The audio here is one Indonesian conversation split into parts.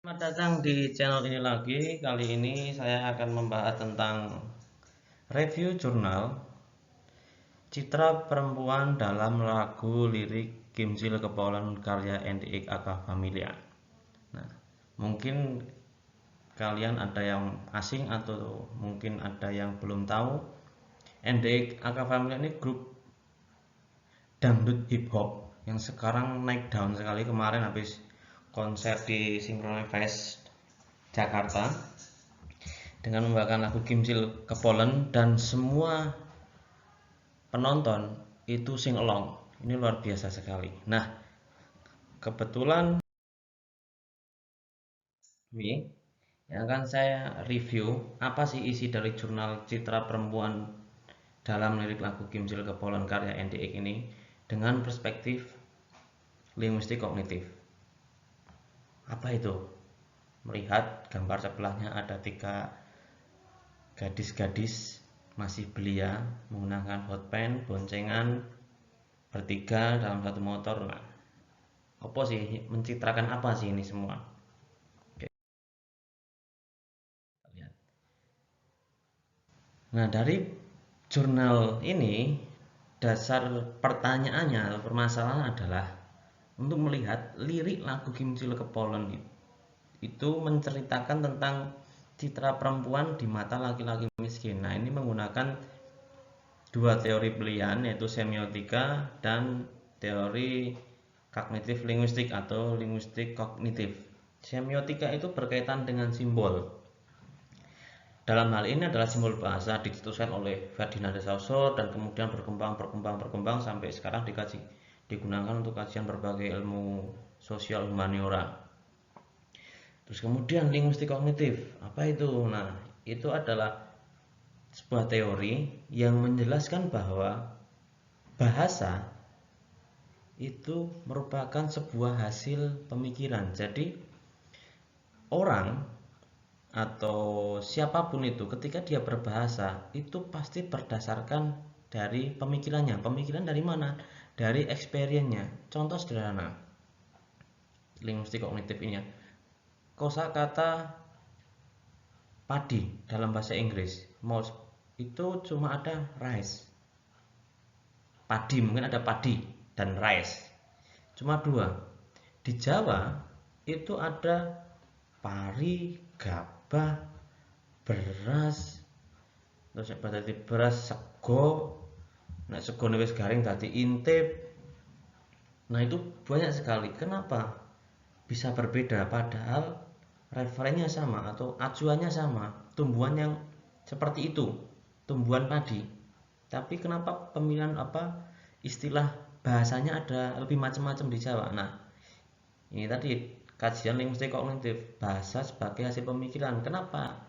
Selamat datang di channel ini lagi. Kali ini saya akan membahas tentang review jurnal Citra Perempuan dalam lagu lirik Gimsil Kepolon karya NDX Aka Familia. Nah, mungkin kalian ada yang asing atau mungkin ada yang belum tahu. NDX Aka Familia ini grup dangdut hip hop yang sekarang naik daun sekali. Kemarin habis konser di Synchronize Fest Jakarta dengan membawakan lagu Gimsil Kepolon dan semua penonton itu sing along. Ini luar biasa sekali. Nah, kebetulan ini yang akan saya review apa sih isi dari jurnal Citra Perempuan dalam lirik lagu Gimsil Kepolon karya NDX ini dengan perspektif linguistik kognitif. Apa itu? Melihat gambar sebelahnya ada 3 gadis-gadis masih belia menggunakan hot pants, boncengan bertiga dalam satu motor. Nah, apa sih mencitrakan apa sih ini semua? Oke, kita lihat. Nah, dari jurnal ini dasar pertanyaannya atau permasalahan adalah untuk melihat lirik lagu Gimsil Kepolon itu menceritakan tentang citra perempuan di mata laki-laki miskin. Nah, ini menggunakan dua teori pilihan yaitu semiotika dan teori kognitif linguistik atau linguistik kognitif. Semiotika itu berkaitan dengan simbol. Dalam hal ini adalah simbol bahasa dicetuskan oleh Ferdinand de Saussure dan kemudian berkembang sampai sekarang digunakan untuk kajian berbagai ilmu sosial humaniora. Terus kemudian linguistik kognitif, apa itu? Nah, itu adalah sebuah teori yang menjelaskan bahwa bahasa itu merupakan sebuah hasil pemikiran. Jadi orang atau siapapun itu ketika dia berbahasa itu pasti berdasarkan dari pemikirannya. Pemikiran dari mana? Dari experience-nya. Contoh sederhana linguistik kognitif ini ya. Kosakata padi dalam bahasa Inggris mouse itu cuma ada rice. Padi mungkin ada padi dan rice. Cuma 2. Di Jawa itu ada pari, gabah, beras, terus berarti beras, sego. Nah, sego wis garing tadi intip. Nah, itu banyak sekali. Kenapa bisa berbeda padahal referensinya sama atau acuannya sama, tumbuhan yang seperti itu, tumbuhan padi. Tapi kenapa pemilihan istilah bahasanya ada lebih macam-macam di Jawa. Nah, ini tadi kajian linguistik kognitif, bahasa sebagai hasil pemikiran. Kenapa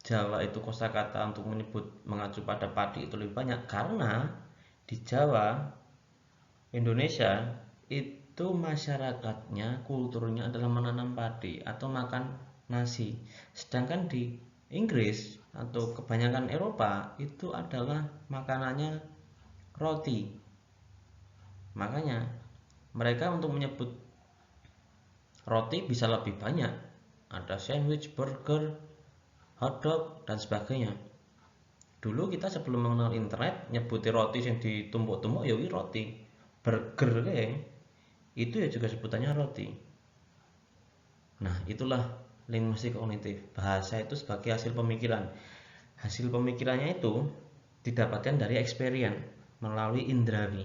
Jawa itu kosakata untuk menyebut mengacu pada padi itu lebih banyak? Karena di Jawa, Indonesia itu masyarakatnya, kulturnya adalah menanam padi atau makan nasi. Sedangkan di Inggris atau kebanyakan Eropa itu adalah makanannya roti. Makanya mereka untuk menyebut roti bisa lebih banyak. Ada sandwich, burger, hotdog, dan sebagainya. Dulu kita sebelum mengenal internet nyebuti roti yang ditumpuk-tumpuk ya roti. Burger kayak itu ya juga sebutannya roti. Nah, itulah linguistik kognitif. Bahasa itu sebagai hasil pemikiran. Hasil pemikirannya itu didapatkan dari experience melalui indrawi.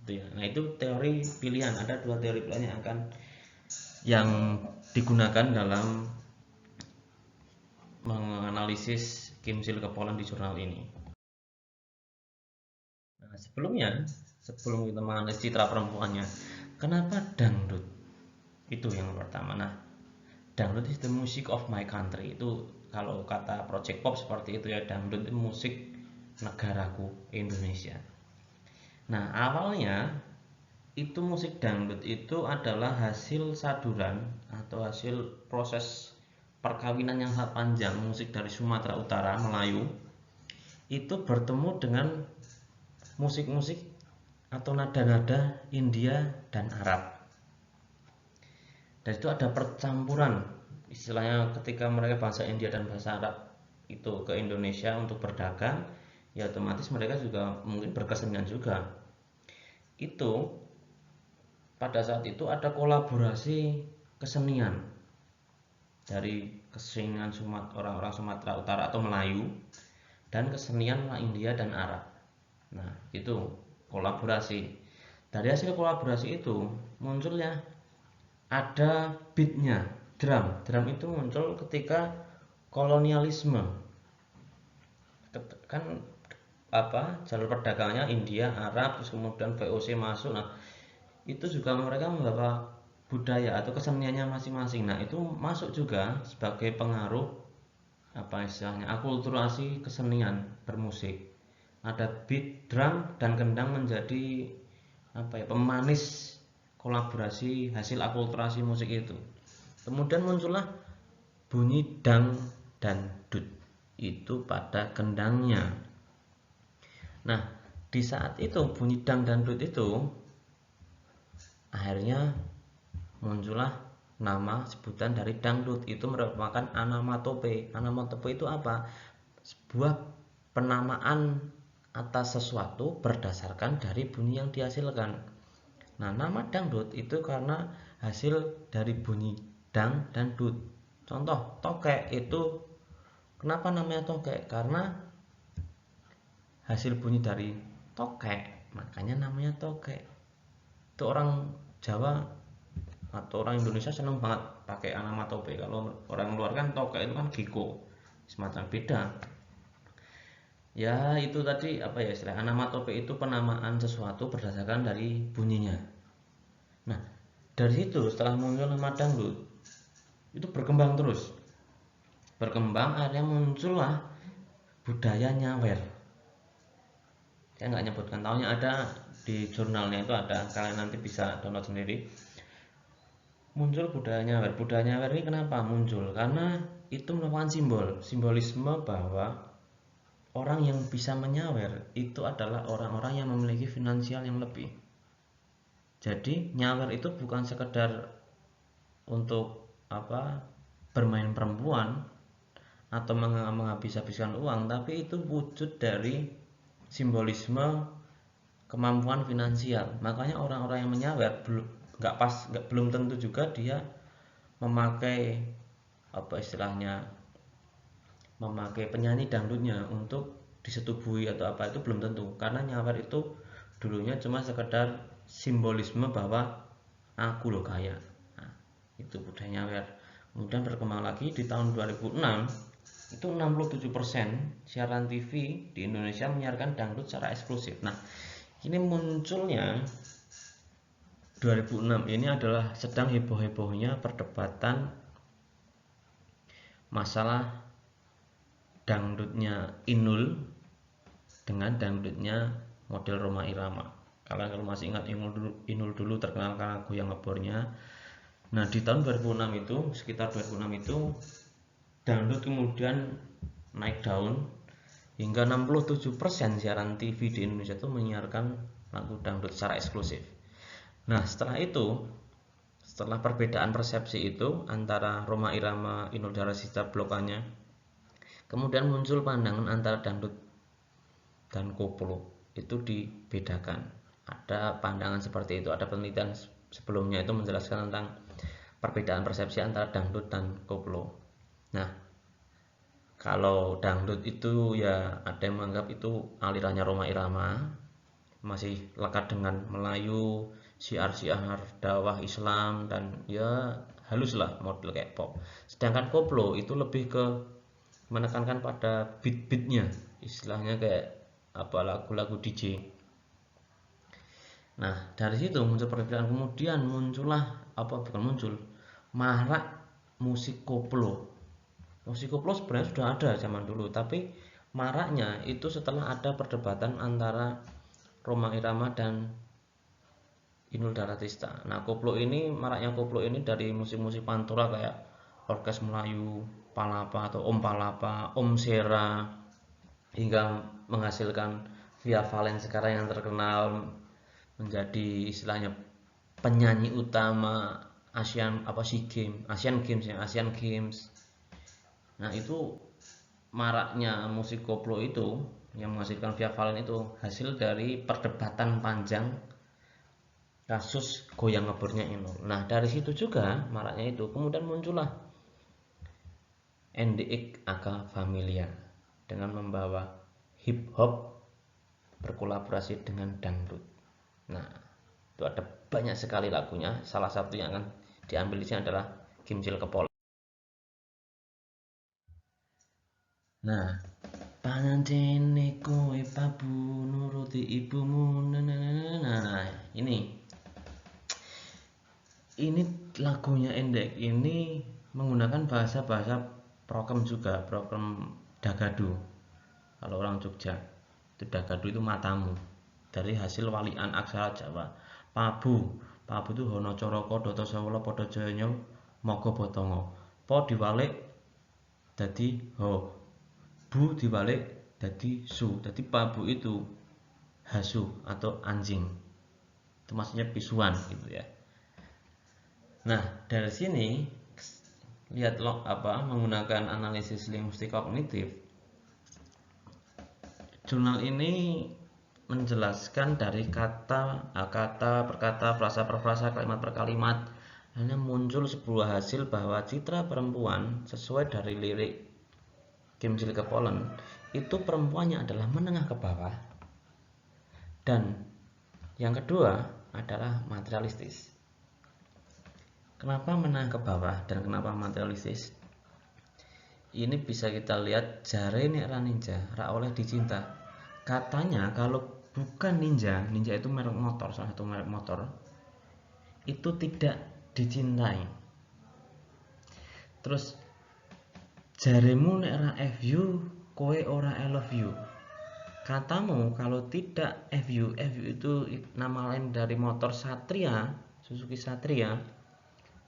Gitu ya. Nah, itu teori pilihan. Ada 2 teori pilihan yang digunakan dalam menganalisis Gimsil Kepolon di jurnal ini. Nah, sebelum kita menganalisis citra perempuannya, kenapa dangdut? Itu yang pertama. Nah, dangdut is the music of my country. Itu kalau kata Project Pop seperti itu ya, dangdut itu musik negaraku Indonesia. Nah, awalnya itu musik dangdut itu adalah hasil saduran atau hasil proses perkawinan yang sangat panjang musik dari Sumatera Utara Melayu itu bertemu dengan musik-musik atau nada-nada India dan Arab. Dan itu ada percampuran istilahnya ketika mereka bahasa India dan bahasa Arab itu ke Indonesia untuk berdagang, ya otomatis mereka juga mungkin berkesenian juga. Itu pada saat itu ada kolaborasi kesenian dari kesenian orang-orang Sumatera Utara atau Melayu dan kesenian India dan Arab. Nah, itu kolaborasi. Dari hasil kolaborasi itu munculnya ada beatnya, drum. Drum itu muncul ketika kolonialisme. Kan jalur perdagangannya India, Arab, terus kemudian VOC masuk. Nah, itu juga mereka membawa budaya atau keseniannya masing-masing. Nah, itu masuk juga sebagai pengaruh istilahnya akulturasi kesenian bermusik. Ada beat, drum dan kendang menjadi pemanis kolaborasi hasil akulturasi musik itu. Kemudian muncullah bunyi dang dan dut itu pada kendangnya. Nah, di saat itu bunyi dang dan dut itu akhirnya muncullah nama sebutan dari dangdut, itu merupakan onomatope. Onomatope itu apa? Sebuah penamaan atas sesuatu berdasarkan dari bunyi yang dihasilkan. Nah, nama dangdut itu karena hasil dari bunyi dang dan dut. Contoh, tokek itu kenapa namanya tokek? Karena hasil bunyi dari tokek, makanya namanya tokek. Itu orang Jawa atau orang Indonesia seneng banget pakai onomatope. Kalau orang luar kan tokek itu kan giko, semacam beda. Ya itu tadi istilah onomatope itu penamaan sesuatu berdasarkan dari bunyinya. Nah, dari situ setelah muncul nama dangdut itu berkembang terus. Berkembang akhirnya muncullah budaya nyawer. Saya nggak nyebutkan tahunnya, ada di jurnalnya itu ada, kalian nanti bisa download sendiri. Muncul budaya nyawer. Budaya nyawer ini kenapa muncul? Karena itu merupakan simbolisme bahwa orang yang bisa menyawer itu adalah orang-orang yang memiliki finansial yang lebih. Jadi nyawer itu bukan sekedar untuk bermain perempuan atau menghabis-habiskan uang, tapi itu wujud dari simbolisme kemampuan finansial. Makanya orang-orang yang menyawer belum tentu juga dia memakai memakai penyanyi dangdutnya untuk disetubuhi atau itu belum tentu, karena nyawer itu dulunya cuma sekedar simbolisme bahwa aku loh kaya. Nah, itu budaya nyawer. Kemudian berkembang lagi di tahun 2006 itu 67% siaran TV di Indonesia menyiarkan dangdut secara eksklusif. Nah, ini munculnya 2006 ini adalah sedang heboh-hebohnya perdebatan masalah dangdutnya Inul dengan dangdutnya model Rhoma Irama. Kalian kalau masih ingat Inul dulu terkenal karena goyang ngebornya. Nah, di tahun 2006 itu, sekitar 2006 itu dangdut kemudian naik daun hingga 67% siaran TV di Indonesia itu menyiarkan lagu dangdut secara eksklusif. Nah, setelah perbedaan persepsi itu antara Rhoma Irama, Inul Daratista blokannya, kemudian muncul pandangan antara dangdut dan koplo itu dibedakan. Ada pandangan seperti itu, ada penelitian sebelumnya itu menjelaskan tentang perbedaan persepsi antara dangdut dan koplo. Nah, kalau dangdut itu ya ada yang menganggap itu alirannya Rhoma Irama, masih lekat dengan Melayu, syiar-syiar dakwah Islam, dan ya halus lah model kayak pop. Sedangkan koplo itu lebih ke menekankan pada beat-beatnya, istilahnya kayak lagu-lagu DJ. Nah, dari situ muncul perbedaan, kemudian marak musik koplo. Musik koplo sebenarnya sudah ada zaman dulu, tapi maraknya itu setelah ada perdebatan antara Rhoma Irama dan Inul Daratista. Nah, maraknya koplo ini dari musik-musik pantura kayak Orkes Melayu, Palapa atau Om Palapa, Om Sera, hingga menghasilkan Via Valen sekarang yang terkenal menjadi istilahnya penyanyi utama Asian Games. Nah, itu maraknya musik koplo itu yang menghasilkan Via Valen itu hasil dari perdebatan panjang kasus goyang ngebornya Inul. Nah, dari situ juga maraknya itu kemudian muncullah NDX Aka Familia dengan membawa hip hop berkolaborasi dengan dangdut. Nah, itu ada banyak sekali lagunya. Salah satu yang akan diambil di sini adalah Kimcil Kepol. Nah, panantene kowe pabu nuruti ibumu. Nah, ini lagunya Endek ini menggunakan bahasa prokem juga, prokem Dagadu. Kalau orang Jogja, itu Dagadu itu matamu. Dari hasil walian aksara Jawa. Pabu, pabu itu hono coroko doto sawala padha jaya moga botongo. Po diwalik dadi ho. Bu dibalik jadi su. Jadi pabu itu hasu atau anjing. Itu maksudnya pisuan gitu ya. Nah, dari sini lihat menggunakan analisis linguistik kognitif. Jurnal ini menjelaskan dari kata per kata, frasa per frasa, kalimat per kalimat. Hanya muncul sebuah hasil bahwa citra perempuan sesuai dari lirik Kimcil Kepolon itu perempuannya adalah menengah ke bawah, dan yang kedua adalah materialistis. Kenapa menengah ke bawah dan kenapa materialistis? Ini bisa kita lihat jare nek ra ninja ra oleh dicinta. Katanya kalau bukan ninja itu merek motor, salah satu merek motor, itu tidak dicintai. Terus jaremu nek ra FU kowe ora I love you. Katamu kalau tidak FU itu nama lain dari motor Satria, Suzuki Satria,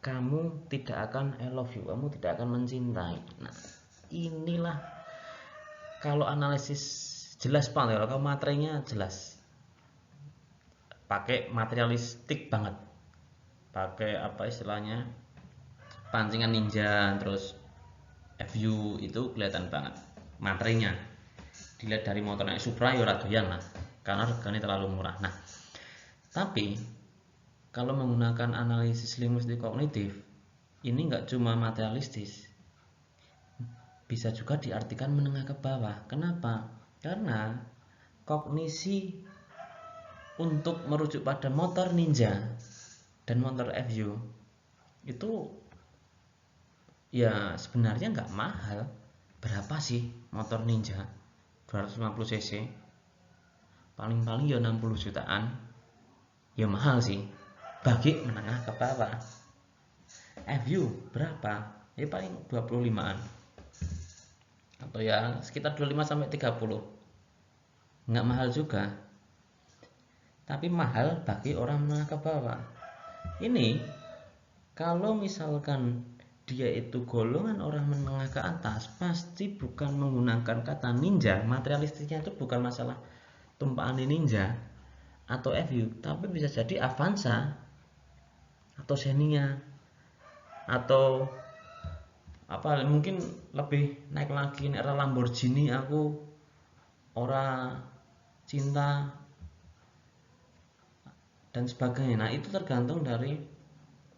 kamu tidak akan I love you, kamu tidak akan mencintai. Nah, inilah kalau analisis jelas banget, kalau materinya jelas, pakai materialistik banget, pakai apa istilahnya pancingan ninja, terus FU itu kelihatan banget materinya. Dilihat dari motor naik Supra ya doyan lah, karena harganya terlalu murah. Nah, tapi kalau menggunakan analisis linguistik kognitif, ini nggak cuma materialistis, bisa juga diartikan menengah ke bawah. Kenapa? Karena kognisi untuk merujuk pada motor ninja dan motor FU itu ya sebenarnya nggak mahal. Berapa sih motor ninja 250 cc? Paling-paling ya 60 jutaan. Ya mahal sih bagi menengah ke bawah. FU berapa? Ya paling 25-an. Atau ya sekitar 25 sampai 30. Nggak mahal juga. Tapi mahal bagi orang menengah ke bawah. Ini kalau misalkan dia itu golongan orang menengah ke atas, pasti bukan menggunakan kata ninja. Materialistisnya itu bukan masalah tumpaan ninja atau FU, tapi bisa jadi Avanza atau Xenia atau apa, mungkin lebih naik lagi era Lamborghini aku ora cinta dan sebagainya. Nah, itu tergantung dari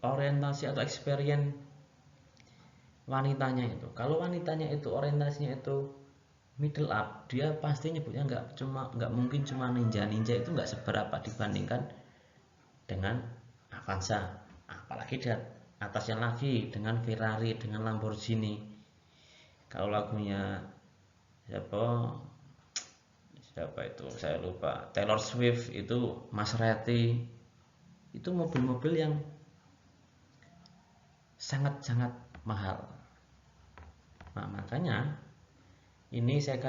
orientasi atau experience wanitanya itu. Kalau wanitanya itu orientasinya itu middle up, dia pasti nyebutnya nggak mungkin cuma ninja itu nggak seberapa dibandingkan dengan Avanza, apalagi di atasnya lagi dengan Ferrari, dengan Lamborghini. Kalau lagunya siapa itu saya lupa, Taylor Swift itu Maserati, itu mobil-mobil yang sangat-sangat mahal. Nah, makanya ini saya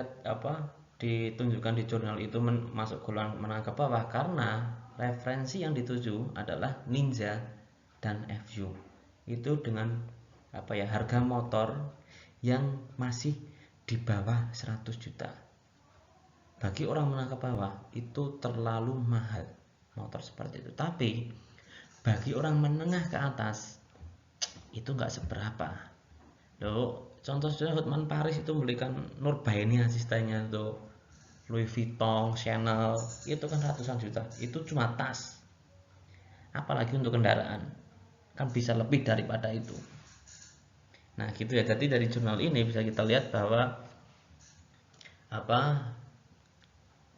ditunjukkan di jurnal itu masuk golongan menengah ke bawah karena referensi yang dituju adalah ninja dan FU. Itu dengan harga motor yang masih di bawah 100 juta. Bagi orang menengah ke bawah itu terlalu mahal motor seperti itu. Tapi bagi orang menengah ke atas itu nggak seberapa. Loh, contoh saja Hotman Paris itu membelikan Nurbaini asistennya tuh, Louis Vuitton, Chanel, itu kan ratusan juta. Itu cuma tas. Apalagi untuk kendaraan. Kan bisa lebih daripada itu. Nah, gitu ya. Jadi dari jurnal ini bisa kita lihat bahwa apa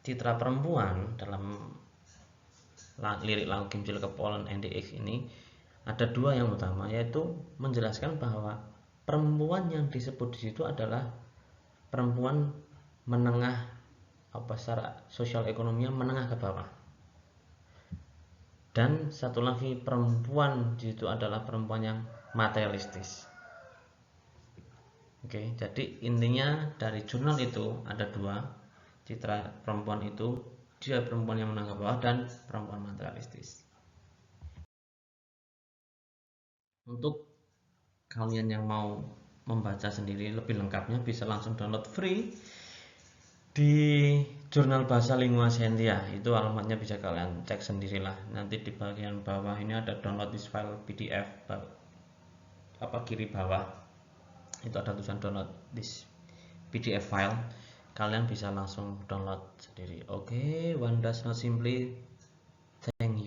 citra perempuan dalam lirik Lagu Kimcil Kepolan NDX ini ada dua yang utama, yaitu menjelaskan bahwa perempuan yang disebut di situ adalah perempuan menengah, apa secara sosial ekonominya menengah ke bawah, dan satu lagi perempuan di situ adalah perempuan yang materialistis. Oke, jadi intinya dari jurnal itu ada dua citra perempuan itu, dia perempuan yang menengah ke bawah dan perempuan materialistis. Untuk kalian yang mau membaca sendiri lebih lengkapnya bisa langsung download free di Jurnal Bahasa Lingua Scientia. Itu alamatnya bisa kalian cek sendirilah. Nanti di bagian bawah ini ada download this file PDF, apa kiri bawah itu ada tulisan download this PDF file. Kalian bisa langsung download sendiri. Oke, one does not simply thank